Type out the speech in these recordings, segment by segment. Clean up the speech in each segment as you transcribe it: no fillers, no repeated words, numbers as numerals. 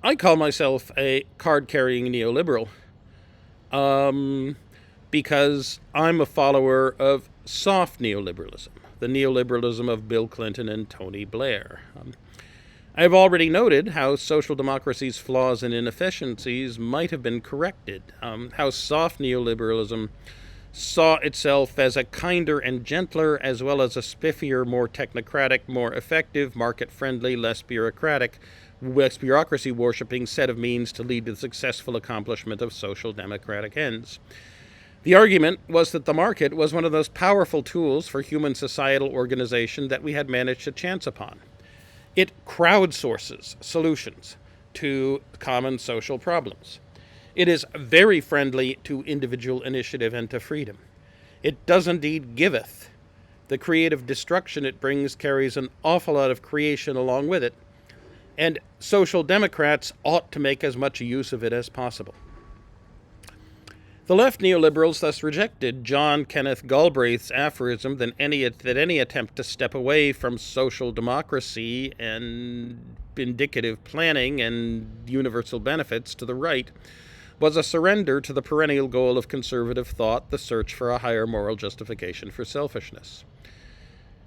I call myself a card-carrying neoliberal because I'm a follower of soft neoliberalism, the neoliberalism of Bill Clinton and Tony Blair. I've already noted how social democracy's flaws and inefficiencies might have been corrected, how soft neoliberalism saw itself as a kinder and gentler, as well as a spiffier, more technocratic, more effective, market-friendly, less bureaucracy worshipping set of means to lead to the successful accomplishment of social democratic ends. The argument was that the market was one of those powerful tools for human societal organization that we had managed to chance upon. It crowdsources solutions to common social problems. It is very friendly to individual initiative and to freedom. It does indeed giveth. The creative destruction it brings carries an awful lot of creation along with it, and social democrats ought to make as much use of it as possible. The left neoliberals thus rejected John Kenneth Galbraith's aphorism that any attempt to step away from social democracy and indicative planning and universal benefits to the right was a surrender to the perennial goal of conservative thought, the search for a higher moral justification for selfishness.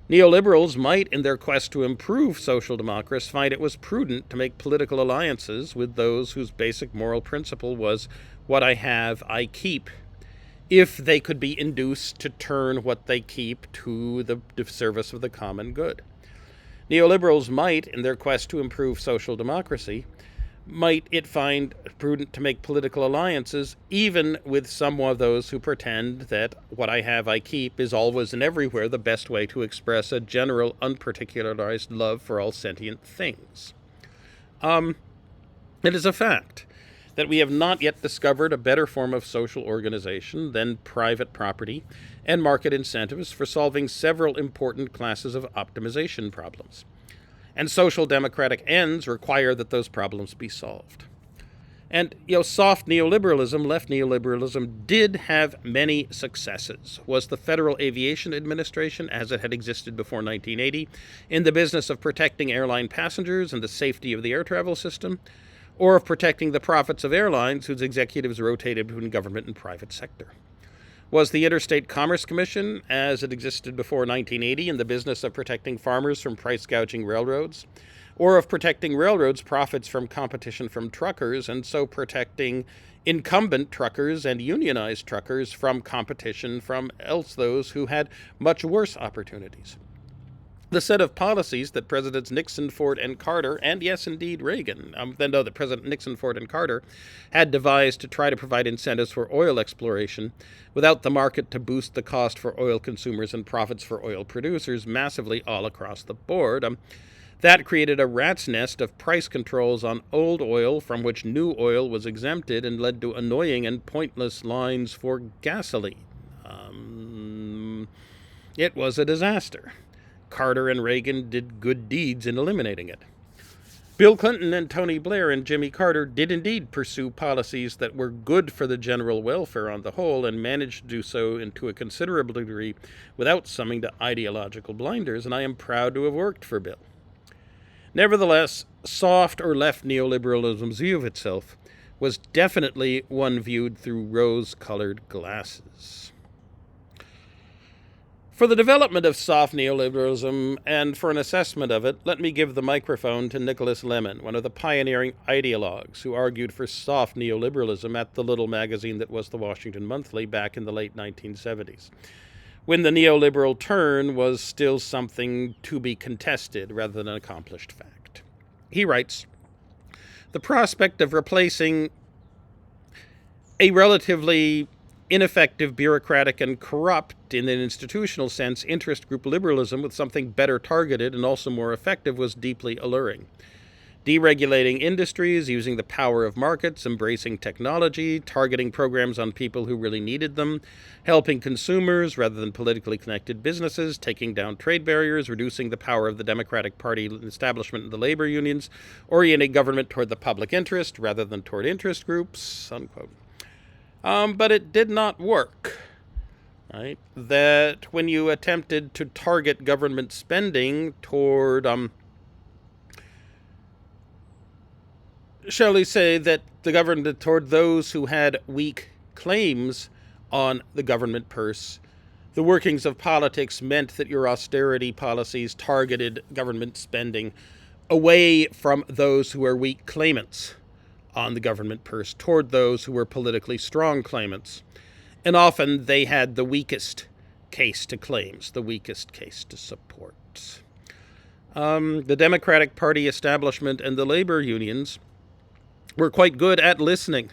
Neoliberals might, in their quest to improve social democracy, find it was prudent to make political alliances with those whose basic moral principle was what I have, I keep, if they could be induced to turn what they keep to the service of the common good. Neoliberals might, in their quest to improve social democracy, might it find prudent to make political alliances even with some of those who pretend that what I have I keep is always and everywhere the best way to express a general unparticularized love for all sentient things. It is a fact that we have not yet discovered a better form of social organization than private property and market incentives for solving several important classes of optimization problems. And social democratic ends require that those problems be solved. And, soft neoliberalism, left neoliberalism, did have many successes. Was the Federal Aviation Administration, as it had existed before 1980, in the business of protecting airline passengers and the safety of the air travel system, or of protecting the profits of airlines whose executives rotated between government and private sector? Was the Interstate Commerce Commission, as it existed before 1980, in the business of protecting farmers from price-gouging railroads, or of protecting railroads' profits from competition from truckers, and so protecting incumbent truckers and unionized truckers from competition from those who had much worse opportunities? The set of policies that Presidents Nixon, Ford, and Carter, and yes, indeed, Reagan, that President Nixon, Ford, and Carter had devised to try to provide incentives for oil exploration without the market to boost the cost for oil consumers and profits for oil producers massively all across the board. That created a rat's nest of price controls on old oil from which new oil was exempted and led to annoying and pointless lines for gasoline. It was a disaster. Carter and Reagan did good deeds in eliminating it. Bill Clinton and Tony Blair and Jimmy Carter did indeed pursue policies that were good for the general welfare on the whole and managed to do so to a considerable degree without summing to ideological blinders, and I am proud to have worked for Bill. Nevertheless, soft or left neoliberalism's view of itself was definitely one viewed through rose-colored glasses. For the development of soft neoliberalism and for an assessment of it, let me give the microphone to Nicholas Lemon, one of the pioneering ideologues who argued for soft neoliberalism at the little magazine that was the Washington Monthly back in the late 1970s, when the neoliberal turn was still something to be contested rather than an accomplished fact. He writes, "The prospect of replacing a relatively ineffective, bureaucratic, and corrupt, in an institutional sense, interest group liberalism with something better targeted and also more effective was deeply alluring. Deregulating industries, using the power of markets, embracing technology, targeting programs on people who really needed them, helping consumers rather than politically connected businesses, taking down trade barriers, reducing the power of the Democratic Party establishment and the labor unions, orienting government toward the public interest rather than toward interest groups," unquote. But it did not work, right? That when you attempted to target government spending toward shall we say, that the government, toward those who had weak claims on the government purse, the workings of politics meant that your austerity policies targeted government spending away from those who were weak claimants on the government purse toward those who were politically strong claimants. And often they had the weakest case to claims, the weakest case to support. The Democratic Party establishment and the labor unions were quite good at listening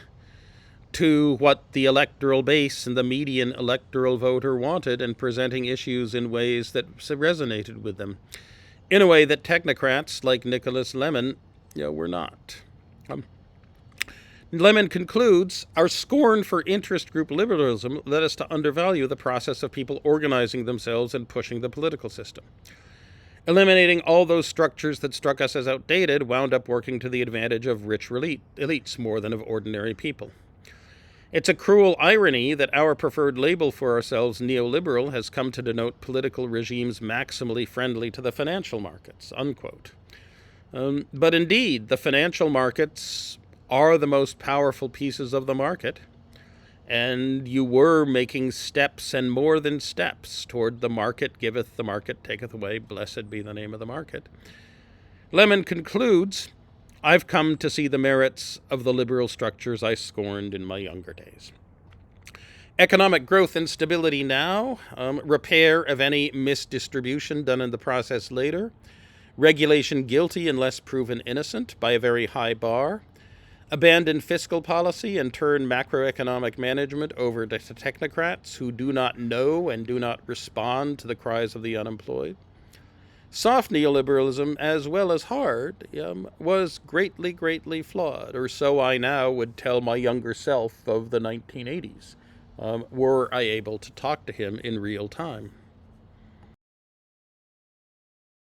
to what the electoral base and the median electoral voter wanted and presenting issues in ways that resonated with them, in a way that technocrats like Nicholas Lemon were not. Lemon concludes, our scorn for interest group liberalism led us to undervalue the process of people organizing themselves and pushing the political system. Eliminating all those structures that struck us as outdated wound up working to the advantage of rich elites more than of ordinary people. It's a cruel irony that our preferred label for ourselves, neoliberal, has come to denote political regimes maximally friendly to the financial markets, unquote. But indeed, the financial markets are the most powerful pieces of the market, and you were making steps and more than steps toward the market giveth, the market taketh away, blessed be the name of the market. Lemon concludes, I've come to see the merits of the liberal structures I scorned in my younger days. Economic growth and stability now, repair of any misdistribution done in the process later, regulation guilty unless proven innocent by a very high bar, abandon fiscal policy and turn macroeconomic management over to technocrats who do not know and do not respond to the cries of the unemployed. Soft neoliberalism, as well as hard, was greatly, greatly flawed, or so I now would tell my younger self of the 1980s, were I able to talk to him in real time.